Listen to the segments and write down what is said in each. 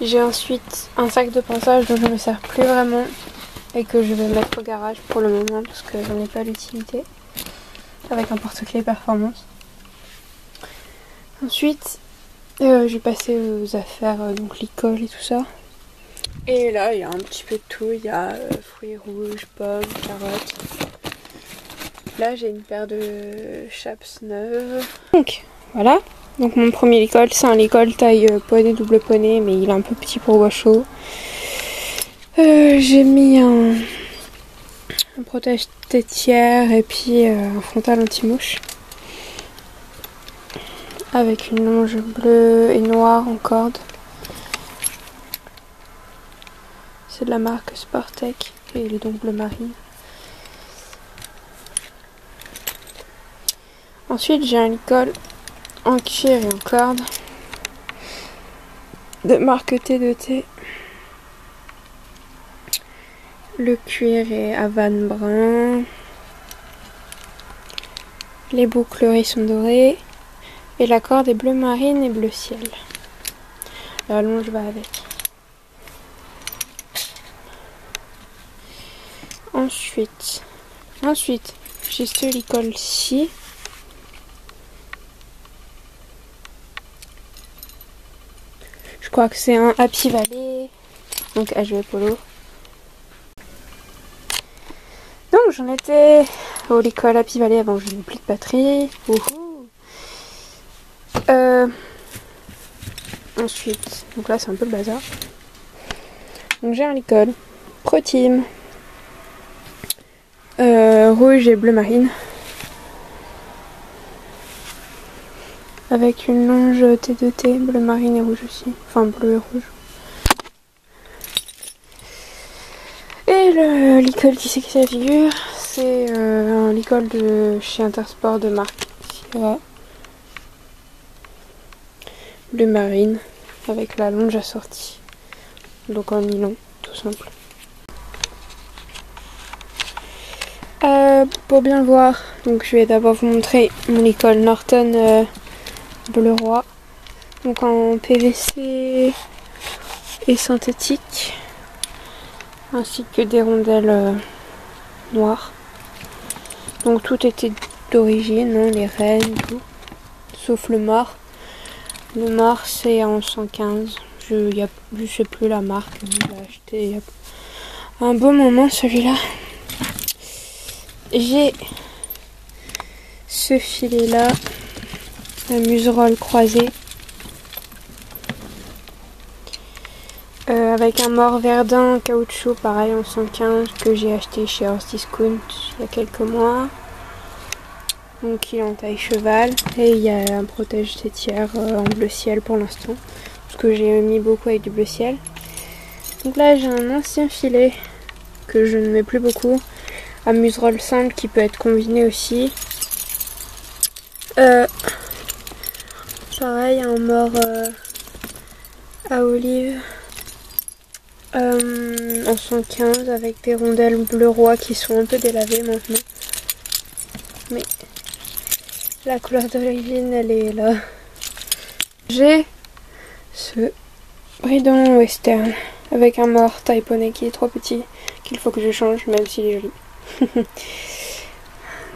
J'ai ensuite un sac de ponçage dont je ne me sers plus vraiment et que je vais mettre au garage pour le moment parce que j'en ai pas l'utilité, avec un porte-clés performance. Ensuite, j'ai passé aux affaires, donc l'école et tout ça. Et là, il y a un petit peu de tout. Il y a fruits rouges, pommes, carottes. Là, j'ai une paire de chaps neuves. Donc, voilà. Donc, mon premier licol, c'est un licol taille poney, double poney, mais il est un peu petit pour bois chaud. J'ai mis un protège tétière et puis un frontal anti-mouche. Avec une longe bleue et noire en corde. C'est de la marque Sportec et il est donc bleu marine. Ensuite, j'ai un licol en cuir et en corde de marque T2T. Le cuir est Havane brun. Les boucleries sont dorées. Et la corde est bleu marine et bleu ciel. La longe va avec. Ensuite, j'ai ce licol-ci. Je crois que c'est un Happy Valley, donc HV Polo. Donc j'en étais au licol Happy Valley avant que je n'ai plus de batterie. Ensuite, donc là c'est un peu le bazar. Donc j'ai un licol Pro Team rouge et bleu marine. Avec une longe T2T, bleu marine et rouge aussi. Enfin bleu et rouge. Et le licol qui s'écrit la figure, c'est un licol de chez Intersport de marque Sierra. Bleu marine, avec la longe assortie. Donc en nylon, tout simple. Pour bien le voir, donc je vais d'abord vous montrer mon licol Norton bleu roi. Donc en PVC et synthétique. Ainsi que des rondelles noires. Donc tout était d'origine, hein, les rênes, tout. Sauf le mât. Le mât c'est en 115. Je sais plus la marque. Je l'ai acheté il y a un beau moment celui-là. J'ai ce filet là. La muserolle croisée. Avec un mort verdun caoutchouc pareil en 115 que j'ai acheté chez Horse Discount il y a quelques mois. Donc il est en taille cheval et il y a un protège tétière en bleu ciel pour l'instant parce que j'ai mis beaucoup avec du bleu ciel. Donc là j'ai un ancien filet que je ne mets plus beaucoup, à muserolle simple qui peut être combiné aussi. Pareil un mort à olive. En 115 avec des rondelles bleu roi qui sont un peu délavées maintenant. Mais la couleur d'origine elle est là. J'ai ce bridon western avec un mort taille poney qui est trop petit, qu'il faut que je change même s'il est joli.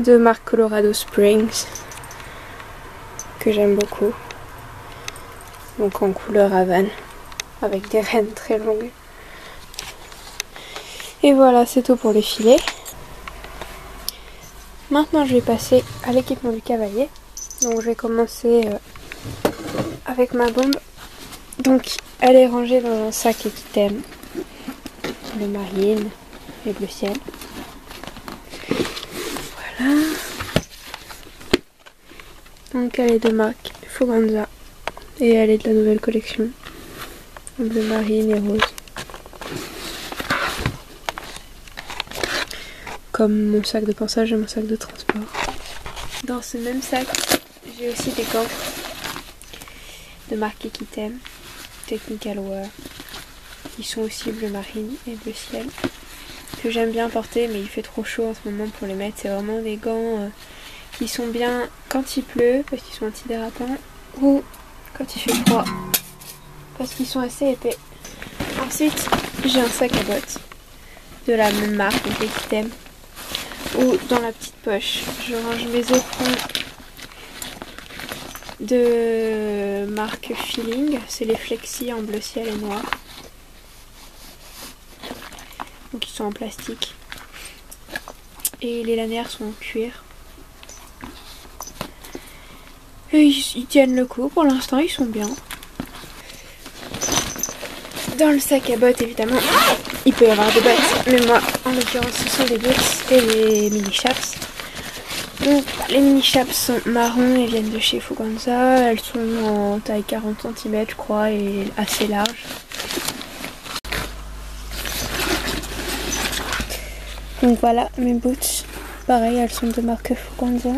De marque Colorado Springs que j'aime beaucoup. Donc en couleur Havane avec des rênes très longues. Et voilà, c'est tout pour les filets. Maintenant, je vais passer à l'équipement du cavalier. Donc, je vais commencer avec ma bombe. Donc, elle est rangée dans un sac Equitem. Bleu marine et bleu ciel. Voilà. Donc, elle est de marque Foganza. Et elle est de la nouvelle collection. Bleu marine et rose. Comme mon sac de ponçage et mon sac de transport. Dans ce même sac, j'ai aussi des gants de marque Equitem, Technical Wear. Ils sont aussi bleu marine et bleu ciel. Que j'aime bien porter, mais il fait trop chaud en ce moment pour les mettre. C'est vraiment des gants qui sont bien quand il pleut, parce qu'ils sont antidérapants, ou quand il fait froid, parce qu'ils sont assez épais. Ensuite, j'ai un sac à bottes de la même marque, donc Equitem, où dans la petite poche, je range mes éperons de marque Feeling. C'est les Flexi en bleu ciel et noir. Donc ils sont en plastique. Et les lanières sont en cuir. Et ils tiennent le coup, pour l'instant ils sont bien. Dans le sac à bottes évidemment, il peut y avoir des bottes, mais moi en l'occurrence ce sont des boots et des mini chaps. Donc les mini chaps sont marrons et viennent de chez Fuganza, elles sont en taille 40 cm je crois et assez larges. Donc voilà mes boots, pareil elles sont de marque Fuganza.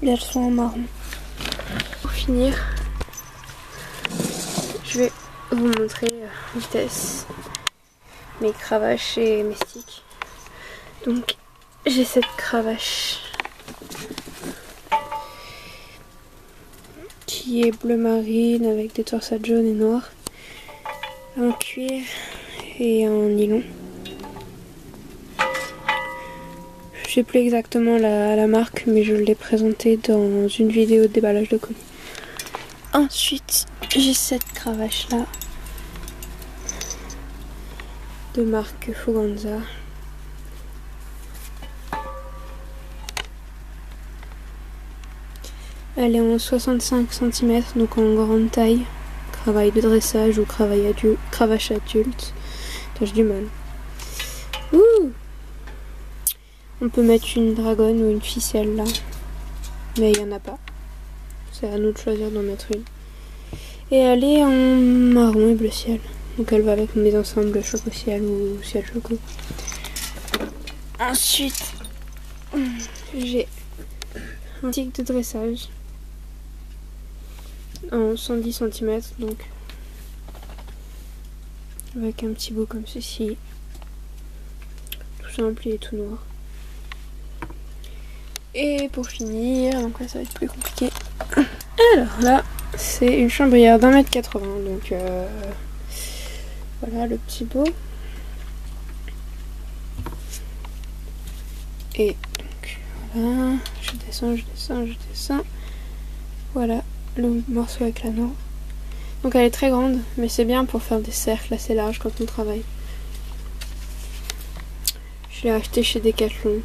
Et elles sont en marron. Pour finir, je vais vous montrer en vitesse mes cravaches et mes sticks. Donc j'ai cette cravache qui est bleu marine avec des torsades jaunes et noires, en cuir et en nylon. Je sais plus exactement la marque, mais je l'ai présentée dans une vidéo de déballage de colis. Ensuite, j'ai cette cravache là de marque Fuganza. Elle est en 65 cm, donc en grande taille. Cravache de dressage ou cravache adulte. Attends, j'ai du mal. Ouh! On peut mettre une dragonne ou une ficelle là, mais il n'y en a pas. C'est à nous de choisir d'en mettre une. Et elle est en marron et bleu ciel. Donc elle va avec mes ensembles choco ciel ou ciel choco. Ensuite, j'ai un stick de dressage en 110 cm, donc avec un petit bout comme ceci. Tout simple et tout noir. Et pour finir, donc là ça va être plus compliqué. Alors là, c'est une chambrière d'1,80 m, donc voilà le petit bout. Et donc voilà, je descends. Voilà le morceau avec l'anneau. Donc elle est très grande, mais c'est bien pour faire des cercles assez larges quand on travaille. Je l'ai acheté chez Decathlon.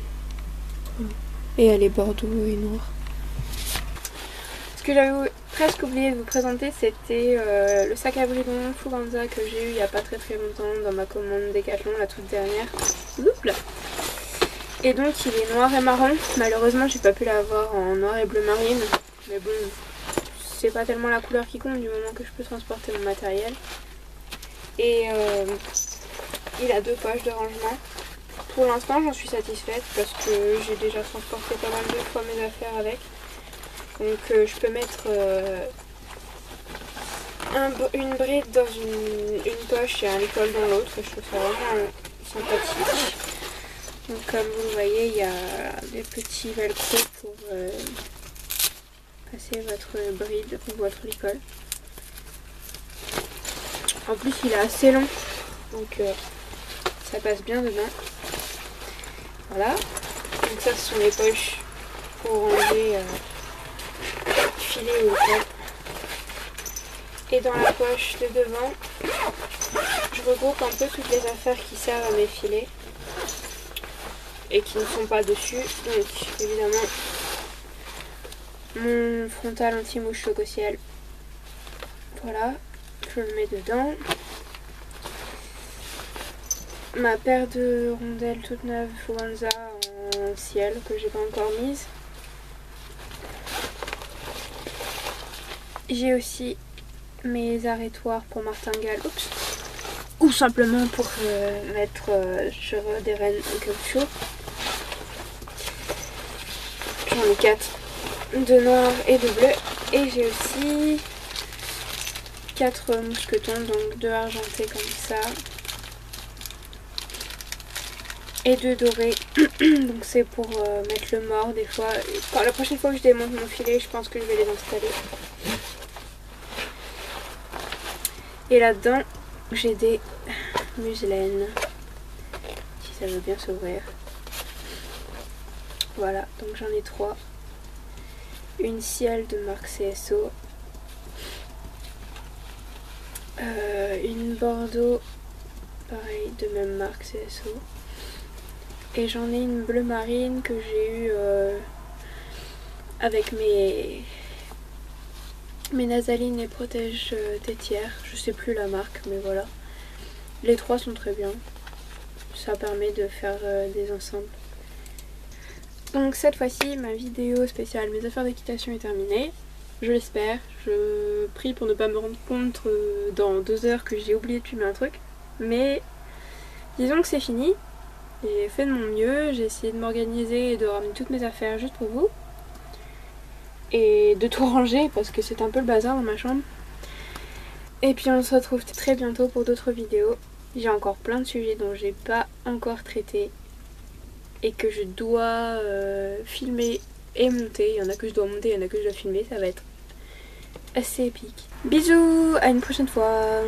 Voilà. Et elle est bordeaux et noire. Ce que j'avais presque oublié de vous présenter, c'était le sac à bridon Fuganza que j'ai eu il n'y a pas très longtemps dans ma commande Decathlon, la toute dernière. Oups. Et donc il est noir et marron. Malheureusement j'ai pas pu l'avoir en noir et bleu marine. Mais bon, c'est pas tellement la couleur qui compte du moment que je peux transporter mon matériel. Et il a 2 poches de rangement. Pour l'instant j'en suis satisfaite parce que j'ai déjà transporté pas mal de fois mes affaires avec. Donc je peux mettre une bride dans une poche et un licol dans l'autre. Je trouve ça vraiment sympathique. Donc comme vous le voyez, il y a des petits velcro pour passer votre bride ou votre licol. En plus il est assez long, donc ça passe bien dedans. Voilà, donc ça ce sont les poches pour ranger filet ou licol. Et dans la poche de devant, je regroupe un peu toutes les affaires qui servent à mes filets et qui ne sont pas dessus. Donc évidemment mon frontal anti-mouche choco ciel, voilà, je le mets dedans. Ma paire de rondelles toute neuve Fuganza en ciel que j'ai pas encore mise. J'ai aussi mes arrêtoirs pour martingale, ou simplement pour mettre sur des rennes en caoutchouc. J'en ai 4 de noir et de bleu. Et j'ai aussi 4 mousquetons, donc 2 argentés comme ça. et 2 dorés. Donc c'est pour mettre le mort des fois. Quand, la prochaine fois que je démonte mon filet, je pense que je vais les installer. Et là-dedans, j'ai des muselènes, si ça veut bien s'ouvrir. Voilà, donc j'en ai 3. Une ciel de marque CSO. Une Bordeaux, pareil, de même marque CSO. Et j'en ai une bleu marine que j'ai eue avec mes nasalines et protège tétières. Je sais plus la marque, mais voilà. Les 3 sont très bien. Ça permet de faire des ensembles. Donc cette fois-ci, ma vidéo spéciale mes affaires d'équitation est terminée. Je l'espère. Je prie pour ne pas me rendre compte dans 2 heures que j'ai oublié de filmer un truc. Mais disons que c'est fini. J'ai fait de mon mieux. J'ai essayé de m'organiser et de ramener toutes mes affaires juste pour vous. Et de tout ranger parce que c'est un peu le bazar dans ma chambre. Et puis on se retrouve très bientôt pour d'autres vidéos. J'ai encore plein de sujets dont j'ai pas encore traité et que je dois filmer et monter. Il y en a que je dois monter, il y en a que je dois filmer. Ça va être assez épique. Bisous, à une prochaine fois.